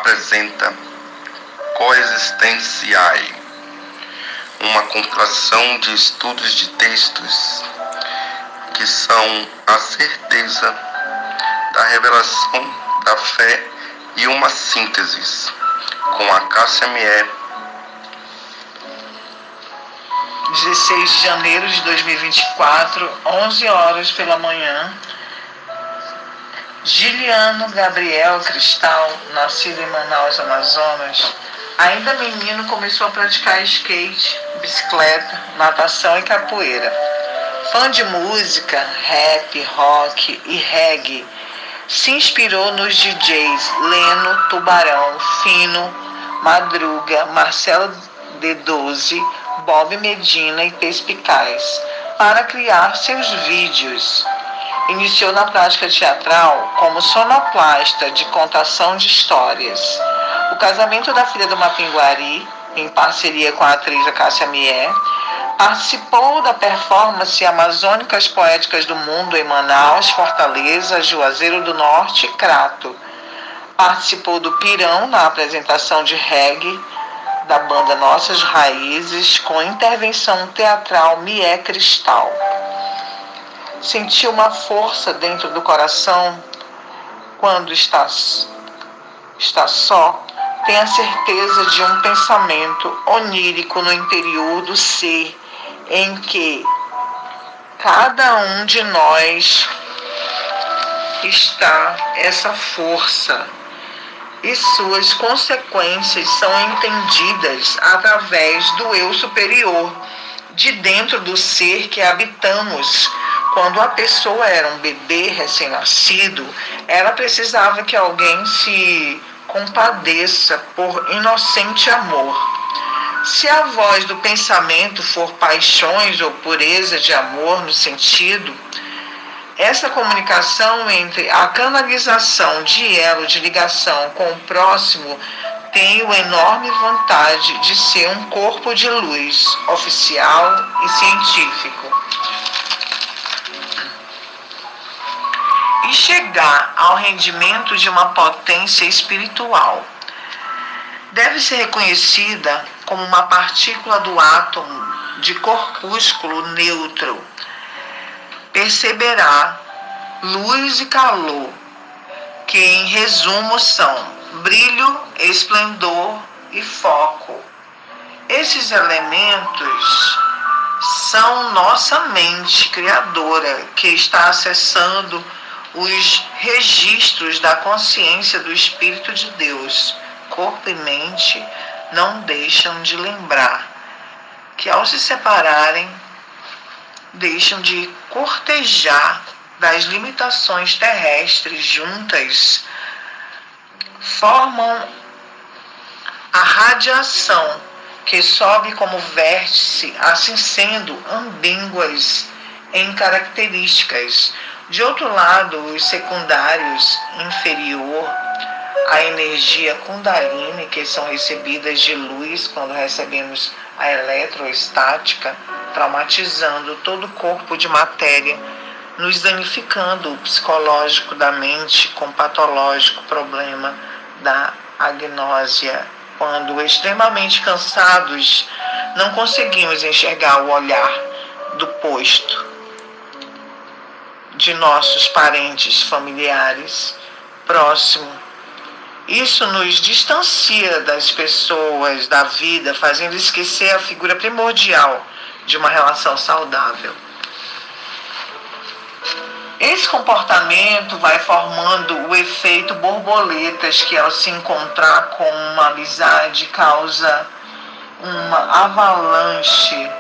apresenta Coexistenciae, uma compilação de estudos de textos que são a certeza da revelação da fé e uma síntese, com a Cássia Mier. 16 de janeiro de 2024, 11 horas pela manhã. Giliano Gabriel Cristal, nascido em Manaus, Amazonas, ainda menino começou a praticar skate, bicicleta, natação e capoeira. Fã de música, rap, rock e reggae, se inspirou nos DJs Leno, Tubarão, Fino, Madruga, Marcelo D12, Bob Medina e Perspicaz para criar seus vídeos. Iniciou na prática teatral como sonoplasta de contação de histórias. O casamento da filha do Mapinguari, em parceria com a atriz Cássia Mier, participou da performance Amazônicas Poéticas do Mundo em Manaus, Fortaleza, Juazeiro do Norte e Crato. Participou do Pirão na apresentação de reggae da banda Nossas Raízes, com intervenção teatral Mier Cristal. Sentiu uma força dentro do coração quando está só. Tem a certeza de um pensamento onírico no interior do ser, em que cada um de nós está essa força, e suas consequências são entendidas através do eu superior, de dentro do ser que habitamos. Quando a pessoa era um bebê recém-nascido, ela precisava que alguém se compadeça por inocente amor. Se a voz do pensamento for paixões ou pureza de amor no sentido, essa comunicação entre a canalização de elo de ligação com o próximo tem a enorme vantagem de ser um corpo de luz oficial e científico. E chegar ao rendimento de uma potência espiritual. Deve ser reconhecida como uma partícula do átomo de corpúsculo neutro. Perceberá luz e calor, que em resumo são brilho, esplendor e foco. Esses elementos são nossa mente criadora, que está acessando os registros da consciência do Espírito de Deus. Corpo e mente não deixam de lembrar que, ao se separarem, deixam de cortejar das limitações terrestres juntas, formam a radiação que sobe como vértice, assim sendo ambíguas em características. De outro lado, os secundários inferior, a energia Kundalini, que são recebidas de luz quando recebemos a eletroestática, traumatizando todo o corpo de matéria, nos danificando o psicológico da mente com patológico problema da agnósia. Quando extremamente cansados, não conseguimos enxergar o olhar do posto de nossos parentes, familiares, próximos. Isso nos distancia das pessoas, da vida, fazendo esquecer a figura primordial de uma relação saudável. Esse comportamento vai formando o efeito borboletas, que ao se encontrar com uma amizade causa uma avalanche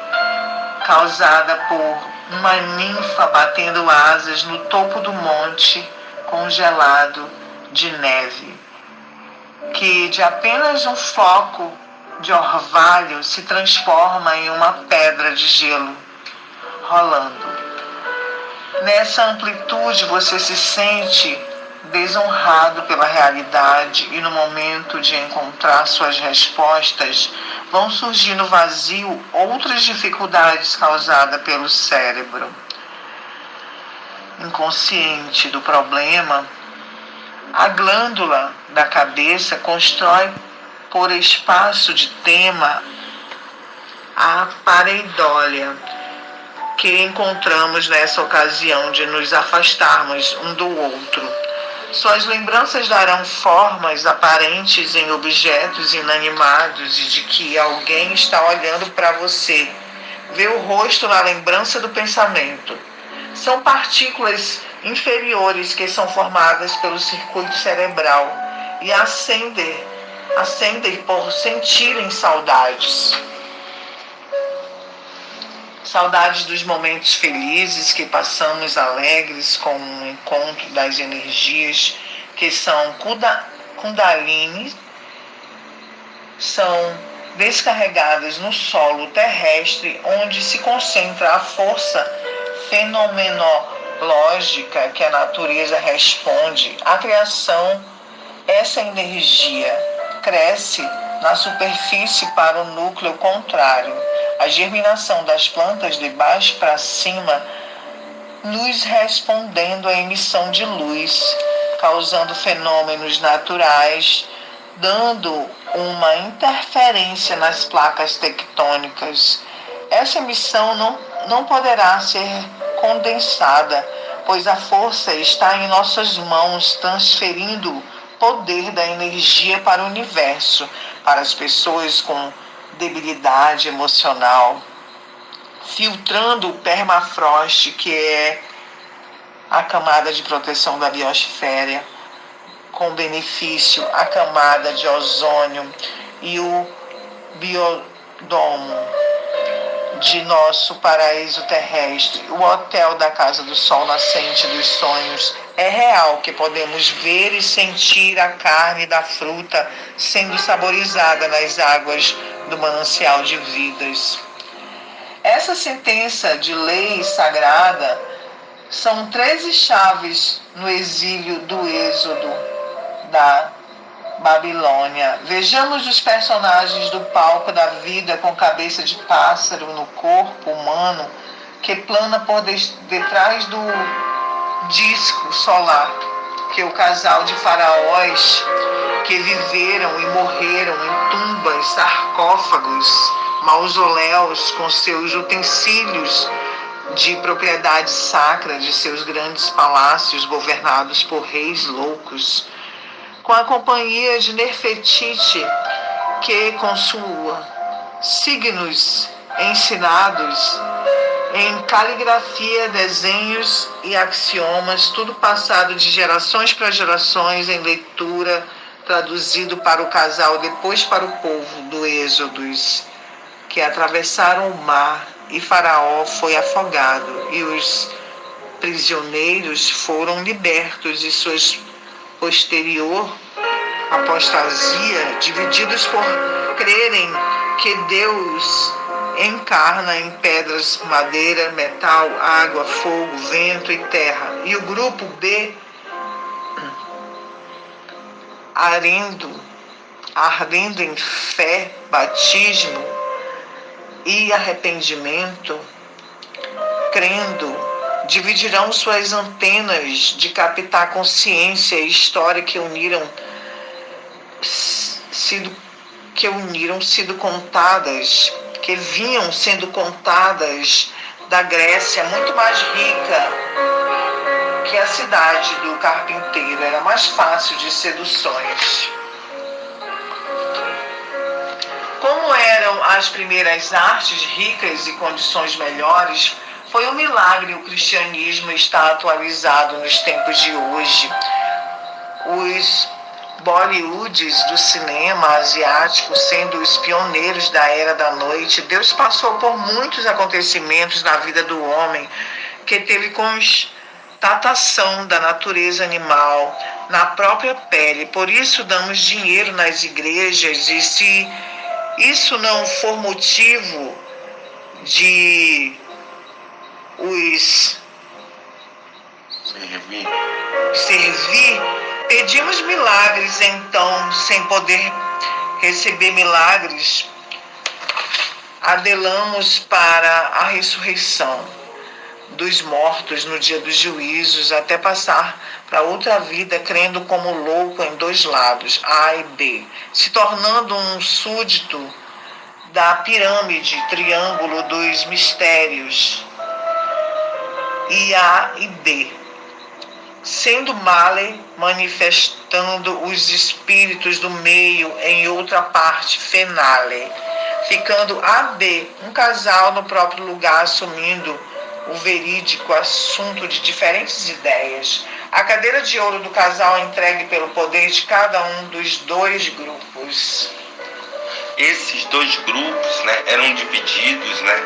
causada por uma ninfa batendo asas no topo do monte congelado de neve, que de apenas um foco de orvalho se transforma em uma pedra de gelo rolando. Nessa amplitude você se sente desonrado pela realidade, e no momento de encontrar suas respostas vão surgir no vazio outras dificuldades causadas pelo cérebro inconsciente do problema. A glândula da cabeça constrói por espaço de tema a pareidólia que encontramos nessa ocasião de nos afastarmos um do outro. Suas lembranças darão formas aparentes em objetos inanimados e de que alguém está olhando para você. Vê o rosto na lembrança do pensamento. São partículas inferiores que são formadas pelo circuito cerebral e acendem por sentirem saudades. Saudades dos momentos felizes que passamos alegres com o encontro das energias que são Kundalini, são descarregadas no solo terrestre, onde se concentra a força fenomenológica que a natureza responde à criação. Essa energia cresce na superfície para o núcleo contrário. A germinação das plantas de baixo para cima, nos respondendo à emissão de luz, causando fenômenos naturais, dando uma interferência nas placas tectônicas. Essa emissão não poderá ser condensada, pois a força está em nossas mãos, transferindo poder da energia para o universo, para as pessoas com debilidade emocional, filtrando o permafrost, que é a camada de proteção da biosfera, com benefício a camada de ozônio e o biodomo de nosso paraíso terrestre. O hotel da Casa do Sol Nascente dos Sonhos é real, que podemos ver e sentir a carne da fruta sendo saborizada nas águas do manancial de vidas. Essa sentença de lei sagrada são 13 chaves no exílio do Êxodo da Babilônia. Vejamos os personagens do palco da vida com cabeça de pássaro no corpo humano que plana por detrás do disco solar, que o casal de faraós que viveram e morreram em tumbas, sarcófagos, mausoléus com seus utensílios de propriedade sacra de seus grandes palácios governados por reis loucos, com a companhia de Nefertiti, que com sua signos ensinados em caligrafia, desenhos e axiomas, tudo passado de gerações para gerações em leitura, traduzido para o casal, depois para o povo do Êxodos, que atravessaram o mar e Faraó foi afogado e os prisioneiros foram libertos e suas posterior apostasia, divididos por crerem que Deus encarna em pedras, madeira, metal, água, fogo, vento e terra. E o grupo B, ardendo em fé, batismo e arrependimento, crendo, dividirão suas antenas de captar consciência e história que uniram sido contadas, que vinham sendo contadas da Grécia, muito mais rica que a cidade do carpinteiro, era mais fácil de seduções. Como eram as primeiras artes ricas e condições melhores, foi um milagre o cristianismo estar atualizado nos tempos de hoje. Os Bollywoods do cinema asiático sendo os pioneiros da era da noite, Deus passou por muitos acontecimentos na vida do homem que teve constatação da natureza animal na própria pele. Por isso damos dinheiro nas igrejas, e se isso não for motivo de os servir, pedimos milagres. Então, sem poder receber milagres, adelamos para a ressurreição dos mortos no dia dos juízos, até passar para outra vida, crendo como louco em dois lados, A e B, se tornando um súdito da pirâmide, triângulo dos mistérios, e A e B, sendo Male manifestando os espíritos do meio em outra parte, Fenale, ficando AB, um casal no próprio lugar, assumindo o verídico assunto de diferentes ideias. A cadeira de ouro do casal é entregue pelo poder de cada um dos dois grupos. Esses dois grupos, né, eram divididos, né,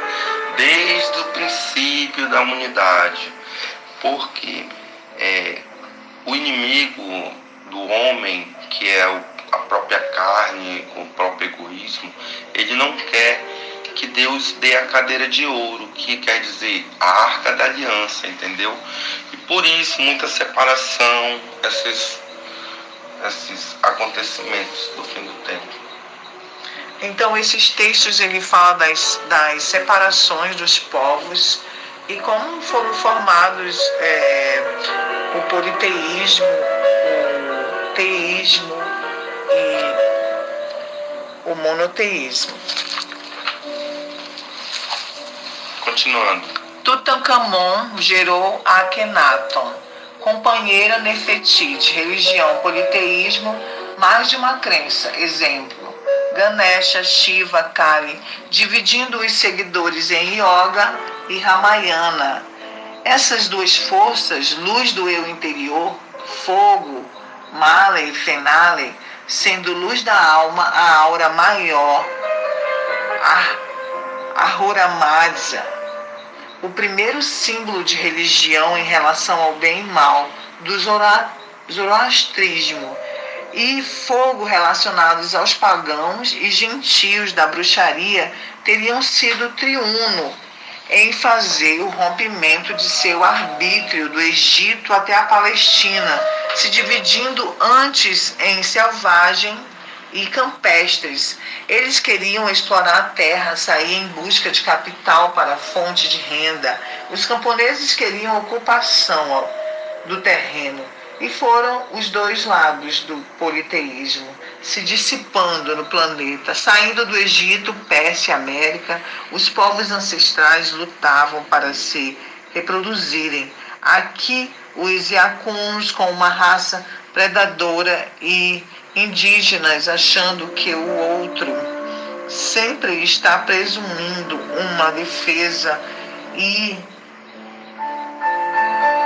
desde o princípio da humanidade, porque o inimigo do homem, que é a própria carne, com o próprio egoísmo, ele não quer que Deus dê a cadeira de ouro, que quer dizer a arca da aliança, entendeu? E por isso muita separação, esses acontecimentos do fim do tempo. Então, esses textos ele fala das separações dos povos e como foram formados o politeísmo, o teísmo e o monoteísmo. Continuando. Tutankhamon gerou Akhenaton, companheira Nefertiti, religião, politeísmo, mais de uma crença. Exemplo: Ganesha, Shiva, Kali, dividindo os seguidores em Yoga e Ramayana. Essas duas forças, luz do eu interior, fogo, Male e Fenale, sendo luz da alma, a aura maior, a Ahura Mazda, o primeiro símbolo de religião em relação ao bem e mal, do zoroastrismo, e fogo relacionados aos pagãos e gentios da bruxaria teriam sido triuno em fazer o rompimento de seu arbítrio do Egito até a Palestina, se dividindo antes em selvagem e campestres. Eles queriam explorar a terra, sair em busca de capital para fonte de renda. Os camponeses queriam ocupação do terreno. E foram os dois lados do politeísmo se dissipando no planeta. Saindo do Egito, Pérsia e América, os povos ancestrais lutavam para se reproduzirem. Aqui, os Yakuns, com uma raça predadora, e indígenas, achando que o outro sempre está presumindo uma defesa e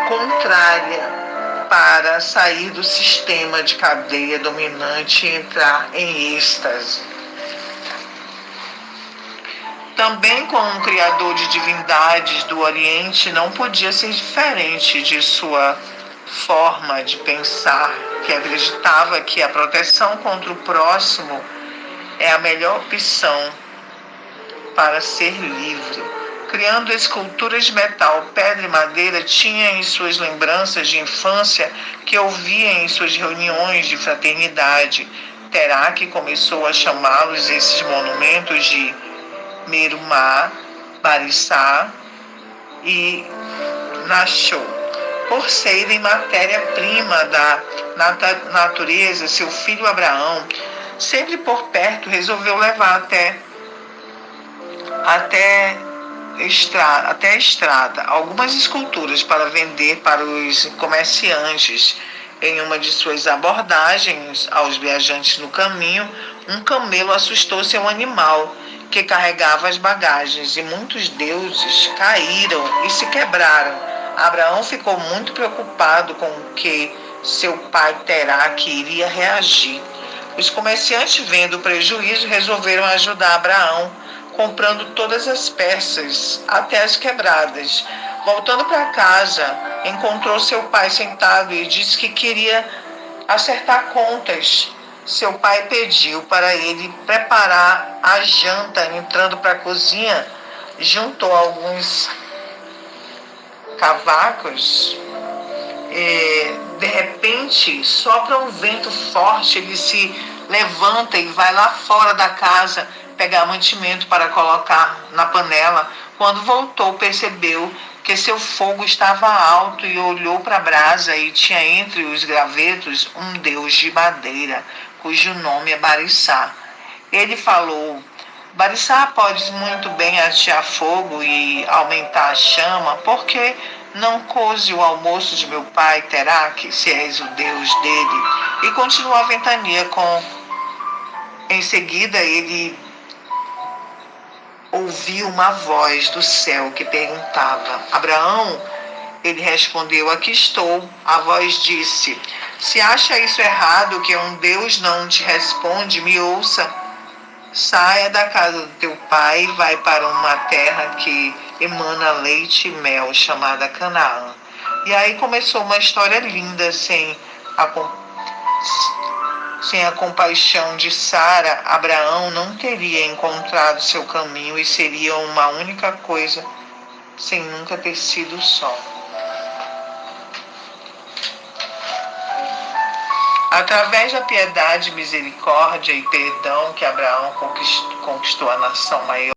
contrária para sair do sistema de cadeia dominante e entrar em êxtase. Também, como um criador de divindades do Oriente, não podia ser diferente de sua forma de pensar, que acreditava que a proteção contra o próximo é a melhor opção para ser livre. Criando esculturas de metal, pedra e madeira, tinha em suas lembranças de infância que ouvia em suas reuniões de fraternidade. Terak começou a chamá-los, esses monumentos, de Merumá, Barissá e Nashô. Por serem matéria-prima da natureza, seu filho Abraão, sempre por perto, resolveu levar até a estrada algumas esculturas para vender para os comerciantes. Em uma de suas abordagens aos viajantes no caminho, um camelo assustou seu animal que carregava as bagagens, e muitos deuses caíram e se quebraram. Abraão ficou muito preocupado com o que seu pai Terak iria reagir. Os comerciantes, vendo o prejuízo, resolveram ajudar Abraão, comprando todas as peças, até as quebradas. Voltando para casa, encontrou seu pai sentado e disse que queria acertar contas. Seu pai pediu para ele preparar a janta. Entrando para a cozinha, juntou alguns cavacos. De repente, sopra um vento forte, ele se levanta e vai lá fora da casa pegar mantimento para colocar na panela. Quando voltou, percebeu que seu fogo estava alto e olhou para a brasa e tinha entre os gravetos um deus de madeira, cujo nome é Barissá. Ele falou: Barissá, podes muito bem atear fogo e aumentar a chama, porque não coze o almoço de meu pai, Teraque, se és o Deus dele. E continuou a ventania Em seguida ele ouviu uma voz do céu que perguntava: Abraão? Ele respondeu: Aqui estou. A voz disse: Se acha isso errado, que um Deus não te responde, me ouça. Saia da casa do teu pai e vai para uma terra que emana leite e mel, chamada Canaã. E aí começou uma história linda, sem a compaixão de Sara, Abraão não teria encontrado seu caminho e seria uma única coisa, sem nunca ter sido só. Através da piedade, misericórdia e perdão que Abraão conquistou a nação maior,